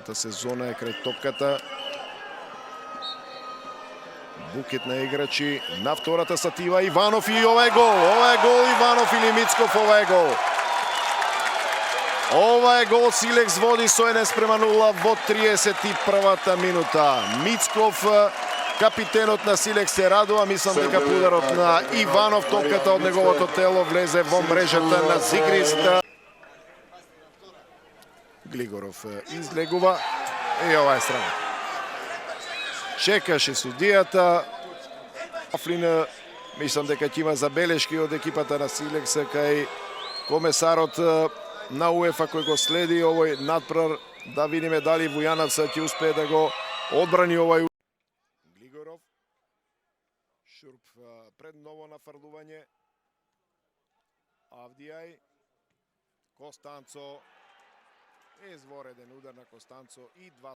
Новата сезона е крај топката. Букет на играчи на втората сатива. Иванов и ова е гол. Ова е гол Иванов или Мицков, ова е гол. Ова е гол, Силекс води со 1:0 во 31-та минута. Мицков, капитенот на Силекс, се радува. Мислам дека ударот на Иванов, топката од неговото тело влезе во мрежата на Зигрист. Глигоров излегува и ова е срамот. Чекаше судијата. Афлин, мислам дека ќе има забелешки од екипата на Силекс кај комесарот на УЕФА кој го следи овој надпрар, да видиме дали Вујанов ќе успее да го одбрани овој. Глигоров, Шурп пред ново нафрлување. Авдијај, Костанцо, извореден удар на Костанцо и 2